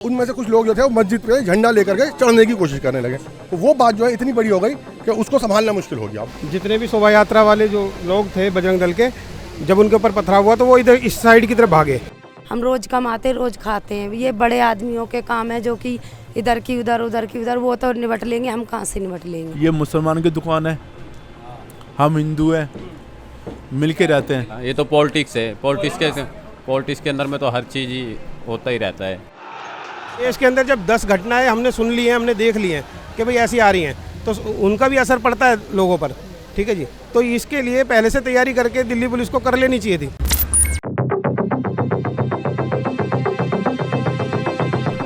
उनमें से कुछ लोग जो थे वो मस्जिद पे झंडा लेकर के चढ़ने की कोशिश करने लगे। तो वो बात जो है इतनी बड़ी हो गई कि उसको संभालना मुश्किल हो गया। जितने भी शोभा यात्रा वाले जो लोग थे बजरंग दल के, जब उनके ऊपर पथराव हुआ तो वो इधर इस साइड की तरफ भागे। हम रोज कमाते रोज खाते हैं, ये बड़े आदमियों के काम है जो कि इधर की उधर उधर की उधर, वो तो निपट लेंगे, हम कहाँ से निपट लेंगे। ये मुसलमान की दुकान है, हम हिंदू हैं, मिल के रहते हैं। ये तो पॉलिटिक्स है, पॉलिटिक्स के अंदर में तो हर चीज़ ही होता ही रहता है। देश के अंदर जब 10 घटनाएं हमने सुन ली हैं, हमने देख ली हैं कि भाई ऐसी आ रही हैं, तो उनका भी असर पड़ता है लोगों पर। ठीक है जी, तो इसके लिए पहले से तैयारी करके दिल्ली पुलिस को कर लेनी चाहिए थी।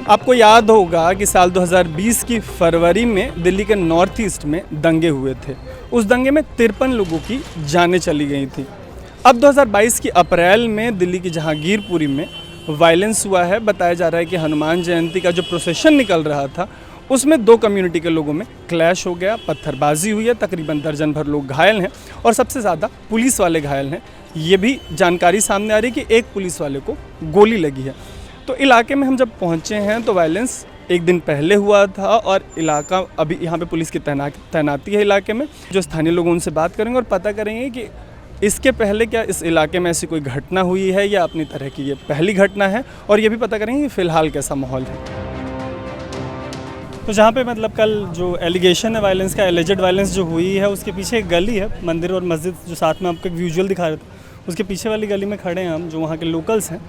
आपको याद होगा कि साल 2020 की फरवरी में दिल्ली के नॉर्थ ईस्ट में दंगे हुए थे। उस दंगे में 53 लोगों की जानें चली गई थी। अब 2022 की अप्रैल में दिल्ली की जहांगीरपुरी में वायलेंस हुआ है। बताया जा रहा है कि हनुमान जयंती का जो प्रोसेशन निकल रहा था उसमें दो कम्युनिटी के लोगों में क्लैश हो गया, पत्थरबाजी हुई है, तकरीबन दर्जन भर लोग घायल हैं और सबसे ज़्यादा पुलिस वाले घायल हैं। ये भी जानकारी सामने आ रही है कि एक पुलिस वाले को गोली लगी है। तो इलाके में हम जब पहुँचे हैं तो वायलेंस एक दिन पहले हुआ था और इलाका अभी यहाँ पे पुलिस की तैनाती है इलाके में। जो स्थानीय लोग उनसे बात करेंगे और पता करेंगे कि इसके पहले क्या इस इलाके में ऐसी कोई घटना हुई है या अपनी तरह की ये पहली घटना है, और ये भी पता करेंगे कि फ़िलहाल कैसा माहौल है। तो जहाँ पे मतलब कल जो एलिगेशन है वायलेंस का, एलिजेड वायलेंस जो हुई है, उसके पीछे एक गली है, मंदिर और मस्जिद जो साथ में आपको एक विजुअल दिखा रहे थे, उसके पीछे वाली गली में खड़े हैं हम, जो वहाँ के लोकल्स हैं,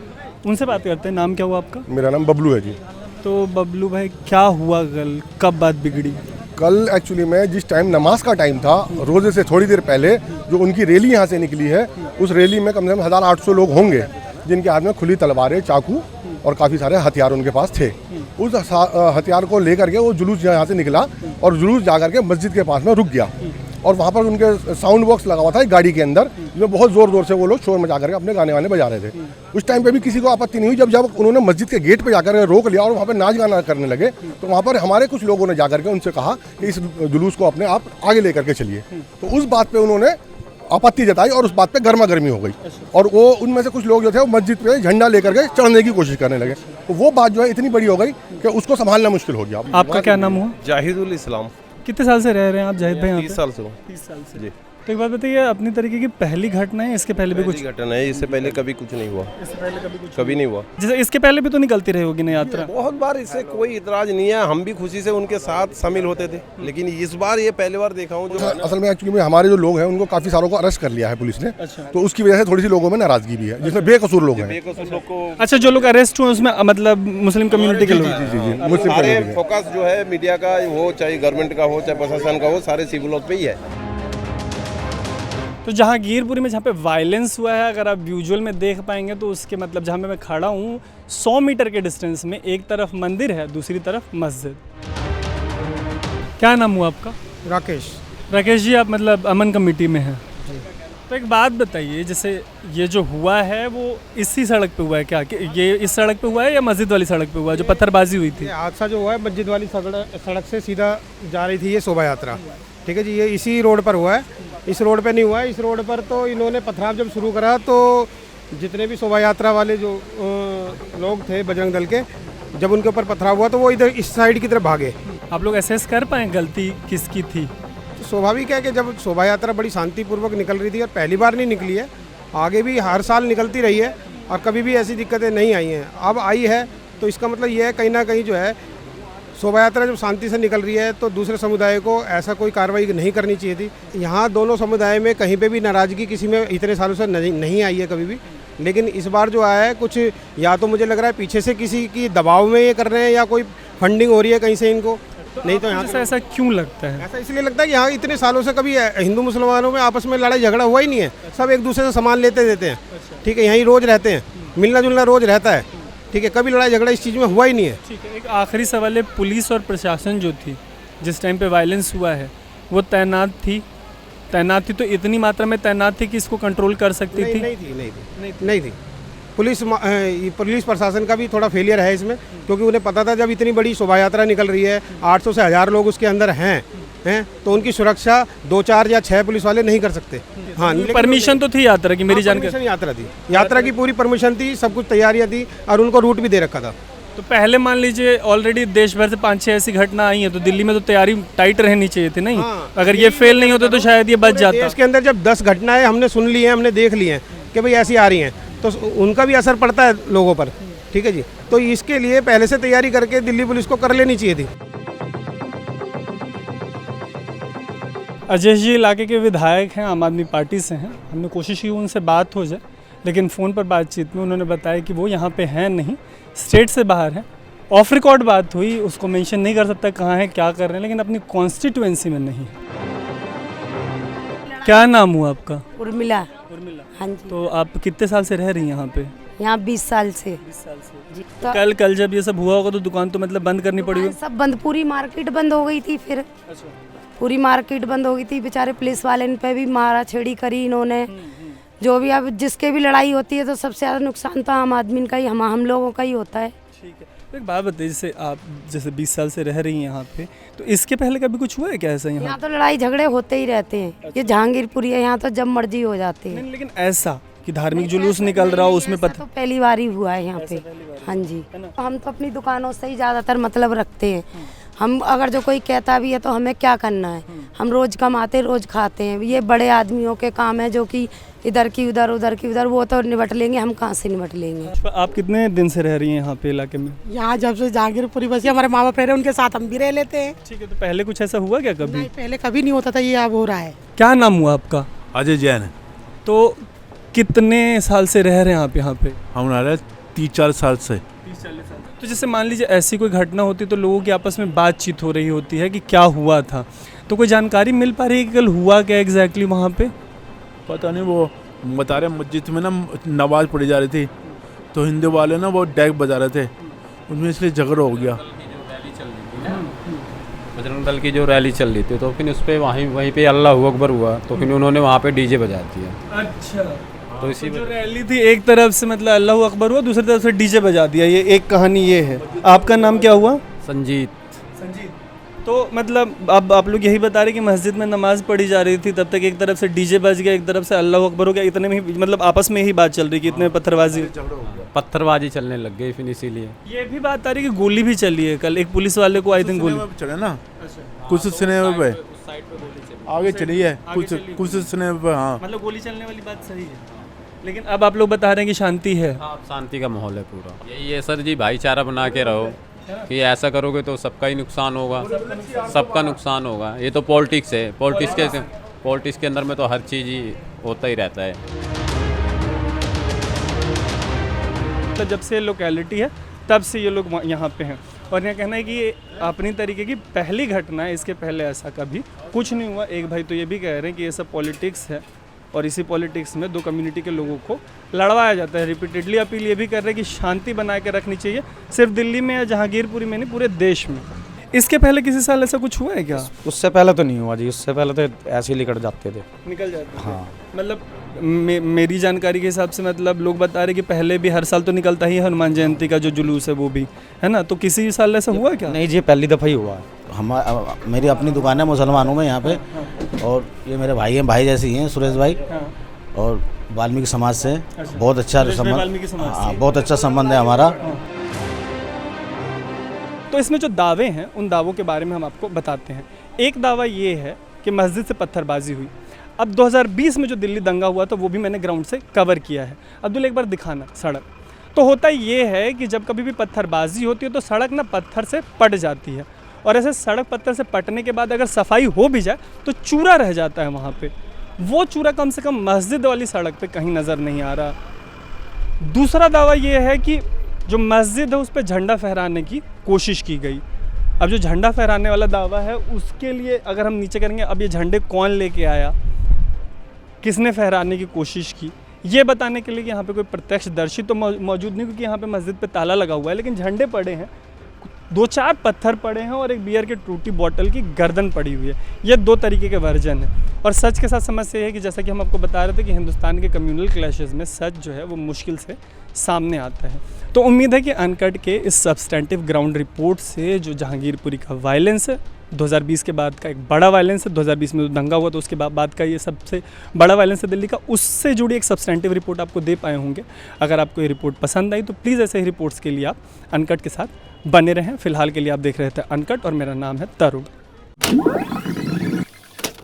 उनसे बात करते हैं। नाम क्या हुआ आपका? मेरा नाम बबलू है जी। तो बबलू भाई, क्या हुआ कल, कब बात बिगड़ी? कल एक्चुअली में जिस टाइम नमाज का टाइम था, रोज़े से थोड़ी देर पहले जो उनकी रैली यहाँ से निकली है, उस रैली में कम से कम 1800 लोग होंगे, जिनके हाथ में खुली तलवारें, चाकू और काफ़ी सारे हथियार उनके पास थे। उस हथियार को लेकर के वो जुलूस यहाँ से निकला और जुलूस जा करके मस्जिद के पास में रुक गया। और वहाँ पर उनके साउंड बॉक्स लगा हुआ था गाड़ी के अंदर, जिसमें बहुत ज़ोर ज़ोर से वो लोग शोर मचा करके अपने गाने वाने बजा रहे थे। उस टाइम पे भी किसी को आपत्ति नहीं हुई। जब उन्होंने मस्जिद के गेट पे जाकर रोक लिया और वहाँ पे नाच गाना करने लगे, तो वहाँ पर हमारे कुछ लोगों ने जाकर के उनसे कहा कि इस जुलूस को अपने आप आगे लेकर के चलिए। तो उस बात पर उन्होंने आपत्ति जताई और उस बात पे गर्मा गर्मी हो गई और वो उनमें से कुछ लोग जो थे वो मस्जिद पे झंडा लेकर के चढ़ने की कोशिश करने लगे। तो वो बात जो है इतनी बड़ी हो गई कि उसको संभालना मुश्किल हो गया। आपका क्या नाम हुआ? जाहिदुल इस्लाम। कितने साल से रह रहे हैं आप जाहिद भाई? 30 साल से। 30 साल से जी। तो एक बात बताइए, अपनी तरीके की पहली घटना है, इसके पहले भी कुछ घटना है? इससे पहले कभी कुछ नहीं हुआ। इससे पहले कभी कुछ कभी नहीं हुआ। जैसे इसके पहले भी तो निकलती रही होगी ना यात्रा? बहुत बार, इससे कोई इतराज नहीं है, हम भी खुशी से उनके साथ शामिल होते थे, लेकिन इस बार ये पहली बार देखा हूँ। जो असल में एक्चुअली में हमारे जो लोग हैं उनको काफ़ी सारों को अरेस्ट कर लिया है पुलिस ने। अच्छा। तो उसकी वजह से थोड़ी सी लोगों में नाराजगी भी है, जिसमें बेकसूर लोग हैं। बेकसूर लोग को, अच्छा, जो लोग अरेस्ट हुए उसमें मतलब मुस्लिम कम्युनिटी के लोग? जी। सारे फोकस जो है मीडिया का हो, चाहे गवर्नमेंट का हो, चाहे प्रशासन का हो, सारे सिविल लोग पे ही है। तो जहांगीरपुरी में जहाँ पे वायलेंस हुआ है, अगर आप विजुअल में देख पाएंगे तो उसके मतलब जहाँ पे मैं खड़ा हूँ 100 मीटर के डिस्टेंस में एक तरफ मंदिर है, दूसरी तरफ मस्जिद। क्या नाम हुआ आपका? राकेश। राकेश जी, आप मतलब अमन कमेटी में हैं। तो एक बात बताइए, जैसे ये जो हुआ है वो इसी सड़क पे हुआ है क्या? कि ये इस सड़क पे हुआ है या मस्जिद वाली सड़क पे हुआ है जो पत्थरबाजी हुई थी? ये हादसा जो हुआ है मस्जिद वाली सड़क से सीधा जा रही थी ये शोभा यात्रा। ठीक है जी, ये इसी रोड पर हुआ है, इस रोड पे नहीं हुआ है। इस रोड पर तो इन्होंने पथराव जब शुरू करा तो जितने भी शोभा यात्रा वाले जो लोग थे बजरंग दल के, जब उनके ऊपर पथराव हुआ तो वो इधर इस साइड की तरफ भागे। आप लोग एसेस कर पाए गलती किसकी थी? तो स्वाभाविक है कि जब शोभा यात्रा बड़ी शांतिपूर्वक निकल रही थी, और पहली बार नहीं निकली है, आगे भी हर साल निकलती रही है और कभी भी ऐसी दिक्कतें नहीं आई हैं। अब आई है तो इसका मतलब ये है कहीं ना कहीं जो है शोभा यात्रा जब शांति से निकल रही है तो दूसरे समुदाय को ऐसा कोई कार्रवाई नहीं करनी चाहिए थी। यहाँ दोनों समुदाय में कहीं पे भी नाराज़गी किसी में इतने सालों से नहीं आई है कभी भी, लेकिन इस बार जो आया है कुछ, या तो मुझे लग रहा है पीछे से किसी की दबाव में ये कर रहे हैं या कोई फंडिंग हो रही है कहीं से इनको। नहीं तो यहाँ ऐसा क्यों लगता है? ऐसा इसलिए लगता है कि यहाँ इतने सालों से कभी हिंदू मुसलमानों में आपस में लड़ाई झगड़ा हुआ ही नहीं है। सब एक दूसरे से सामान लेते देते हैं। ठीक है, यहीं रोज़ रहते हैं, मिलना जुलना रोज़ रहता है। ठीक है, कभी लड़ाई झगड़ा इस चीज़ में हुआ ही नहीं है। ठीक है, एक आखिरी सवाल है, पुलिस और प्रशासन जो थी जिस टाइम पे वायलेंस हुआ है वो तैनात थी तो इतनी मात्रा में तैनात थी कि इसको कंट्रोल कर सकती थी? नहीं थी। पुलिस प्रशासन का भी थोड़ा फेलियर है इसमें, क्योंकि उन्हें पता था जब इतनी बड़ी शोभा यात्रा निकल रही है, 800 से 1000 लोग उसके अंदर हैं, तो उनकी सुरक्षा 2, 4 या 6 पुलिस वाले नहीं कर सकते। हाँ, परमिशन तो थी यात्रा की, मेरी जानकारी। यात्रा की पूरी परमिशन थी, सब कुछ तैयारियां थी और उनको रूट भी दे रखा था। तो पहले मान लीजिए ऑलरेडी देश भर से 5-6 ऐसी घटना आई हैं, तो दिल्ली में तो तैयारी टाइट रहनी चाहिए थी नहीं? अगर ये फेल नहीं होते तो शायद ये बच जाता। देश के अंदर जब 10 घटनाएं हमने सुन ली हैं, हमने देख ली हैं कि भाई ऐसी आ रही हैं, तो उनका भी असर पड़ता है लोगों पर। ठीक है जी, तो इसके लिए पहले से तैयारी करके दिल्ली पुलिस को कर लेनी चाहिए थी। अजय जी इलाके के विधायक हैं, आम आदमी पार्टी से हैं। हमने कोशिश की उनसे बात हो जाए, लेकिन फ़ोन पर बातचीत में उन्होंने बताया कि वो यहाँ पे हैं नहीं, स्टेट से बाहर हैं। ऑफ रिकॉर्ड बात हुई, उसको मेंशन नहीं कर सकता कहाँ है, क्या कर रहे हैं, लेकिन अपनी कॉन्स्टिट्यूएंसी में नहीं। क्या नाम हुआ आपका? उर्मिला। उर्मिला। हाँ जी। तो आप कितने साल से रह रही हैं यहाँ पे? यहाँ 20 साल से। 20 साल से। जी। तो कल जब ये सब हुआ होगा तो दुकान तो मतलब बंद करनी पड़ी होगी? सब बंद, पूरी मार्केट बंद हो गई थी। फिर पूरी मार्केट बंद हो गई थी। बेचारे पुलिस वाले इन पे भी मारा छेड़ी करी इन्होंने। जो भी अब जिसके भी लड़ाई होती है तो सबसे ज़्यादा नुकसान तो आम आदमी का ही, हम लोगों का ही होता है। ठीक है, तो एक बात बताइए, जैसे आप 20 साल से रह रही हैं यहाँ पे, तो इसके पहले कभी कुछ हुआ है क्या ऐसा यहाँ? यहाँ तो लड़ाई झगड़े होते ही रहते हैं। ये जहांगीरपुरी है, यहाँ तो जब मर्जी हो जाते हैं। नहीं, लेकिन ऐसा कि धार्मिक जुलूस निकल रहा हो उसमें तो पहली बार ही हुआ है यहाँ पे। हाँ जी, हम तो अपनी दुकानों से ही ज़्यादातर मतलब रखते हैं। हम अगर जो कोई कहता भी है तो हमें क्या करना है, हम रोज़ कमाते रोज़ खाते हैं। ये बड़े आदमियों के काम है जो कि इधर की उधर उधर की उधर, वो तो निपट लेंगे, हम कहाँ से निपट लेंगे। आप कितने दिन से रह रही हैं यहाँ पे इलाके में? यहाँ जब से जहांगीरपुरी बसी हमारे माँ बाप रह रहे, उनके साथ हम भी रह लेते हैं। ठीक है, तो पहले कुछ ऐसा हुआ क्या कभी? नहीं, पहले कभी नहीं होता था, ये अब हो रहा है। क्या नाम हुआ आपका? अजय जैन। तो कितने साल से रह रहे हैं आप यहाँ पे? हम रह रहे 30-40 साल से। तो जैसे मान लीजिए ऐसी कोई घटना होती तो लोगों की आपस में बातचीत हो रही होती है कि क्या हुआ था, तो कोई जानकारी मिल पा रही है कि कल हुआ क्या एग्जैक्टली वहाँ पे? पता नहीं, वो बता रहे मस्जिद में ना नमाज पढ़ी जा रही थी, तो हिंदू वाले ना वो डैक बजा रहे थे, उनमें इसलिए झगड़ा हो गया। बजरंग दल की जो रैली चल रही थी, तो फिर उस पर वहीं पे अल्लाह अकबर हुआ, तो फिर उन्होंने वहाँ पे डीजे बजा दिया। अच्छा, तो इसी जो रैली थी एक तरफ से मतलब अल्लाह अकबर हुआ, दूसरी तरफ से डीजे बजा दिया, ये एक कहानी ये है। आपका नाम क्या हुआ? संजीत। तो मतलब अब आप लोग यही बता रहे कि मस्जिद में नमाज पढ़ी जा रही थी, तब तक एक तरफ से डीजे बज गया, एक तरफ से अल्लाह अकबर हो गया, इतने में ही मतलब आपस में यही बात चल रही कि इतने पत्थरबाजी चलने लग गई, फिर इसीलिए ये भी बात आ रही कि गोली भी चली है कल, एक पुलिस वाले को आई थिंक गोली चले ना कुछ सिनेमा पे आगे चली है, कुछ सिनेमा पे। हाँ, मतलब गोली चलने वाली बात सही है, लेकिन अब आप लोग बता रहे हैं कि शांति है। हाँ, शांति का माहौल है पूरा। यही है सर जी, भाईचारा बना के रहो, कि ऐसा करोगे तो सबका ही नुकसान होगा, सबका नुकसान होगा। ये तो पॉलिटिक्स है, पॉलिटिक्स के अंदर में तो हर चीज़ ही होता ही रहता है। तो जब से लोकेलिटी है तब से ये लोग यहाँ पे हैं, और यह कहना है कि ये अपनी तरीके की पहली घटना है, इसके पहले ऐसा कभी कुछ नहीं हुआ। एक भाई तो ये भी कह रहे हैं कि ये सब पॉलिटिक्स है, और इसी पॉलिटिक्स में दो कम्युनिटी के लोगों को लड़वाया जाता है। रिपीटेडली अपील ये भी कर रहे हैं कि शांति बना के रखनी चाहिए, सिर्फ दिल्ली में या जहांगीरपुरी में नहीं, पूरे देश में। इसके पहले किसी साल ऐसा कुछ हुआ है क्या? उससे पहले तो नहीं हुआ जी, उससे पहले तो ऐसे ही निकल जाते थे, निकल जाते थे। हाँ। मतलब मेरी जानकारी के हिसाब से मतलब लोग बता रहे कि पहले भी हर साल तो निकलता ही है हनुमान जयंती का जो जुलूस है वो भी, है ना? तो किसी साल ऐसा हुआ क्या? नहीं जी, पहली दफ़ा ही हुआ है। मेरी अपनी दुकान है मुसलमानों में यहाँ पे, और ये मेरे भाई हैं, भाई जैसे ही हैं, सुरेश भाई, और वाल्मीकि समाज से बहुत अच्छा संबंध, हाँ बहुत अच्छा संबंध है हमारा। तो इसमें जो दावे हैं उन दावों के बारे में हम आपको बताते हैं। एक दावा ये है कि मस्जिद से पत्थरबाजी हुई। अब 2020 में जो दिल्ली दंगा हुआ था वो भी मैंने ग्राउंड से कवर किया है। अब्दुल एक बार दिखाना सड़क। तो होता ये है कि जब कभी भी पत्थरबाजी होती है तो सड़क ना पत्थर से पट जाती है, और ऐसे सड़क पत्थर से पटने के बाद अगर सफाई हो भी जाए तो चूरा रह जाता है वहाँ पे। वो चूरा कम से कम मस्जिद वाली सड़क पे कहीं नज़र नहीं आ रहा। दूसरा दावा ये है कि जो मस्जिद है उस पर झंडा फहराने की कोशिश की गई। अब जो झंडा फहराने वाला दावा है उसके लिए अगर हम नीचे करेंगे, अब ये झंडे कौन लेके आया, किसने फहराने की कोशिश की, ये बताने के लिए कि यहाँ पे कोई प्रत्यक्षदर्शी तो मौजूद नहीं, क्योंकि यहाँ पे मस्जिद पे ताला लगा हुआ है, लेकिन झंडे पड़े हैं, 2-4 पत्थर पड़े हैं, और एक बियर की टूटी बोतल की गर्दन पड़ी हुई है। ये 2 तरीके के वर्जन है। और सच के साथ समस्या ये है कि जैसा कि हम आपको बता रहे थे कि हिंदुस्तान के कम्युनल क्लैशेस में सच जो है वो मुश्किल से सामने आता है। तो उम्मीद है कि अनकट के इस सब्सटेंटिव ग्राउंड रिपोर्ट से जो जहांगीरपुरी का वायलेंस है 2020 के बाद का एक बड़ा वायलेंस है। 2020 में जो दंगा हुआ तो उसके बाद का ये सबसे बड़ा वायलेंस है दिल्ली का। उससे जुड़ी एक सब्सटेंटिव रिपोर्ट आपको दे पाए होंगे। अगर आपको ये रिपोर्ट पसंद आई तो प्लीज़ ऐसे ही रिपोर्ट्स के लिए आप अनकट के साथ बने रहें। फिलहाल के लिए आप देख रहे थे अनकट और मेरा नाम है तरुण।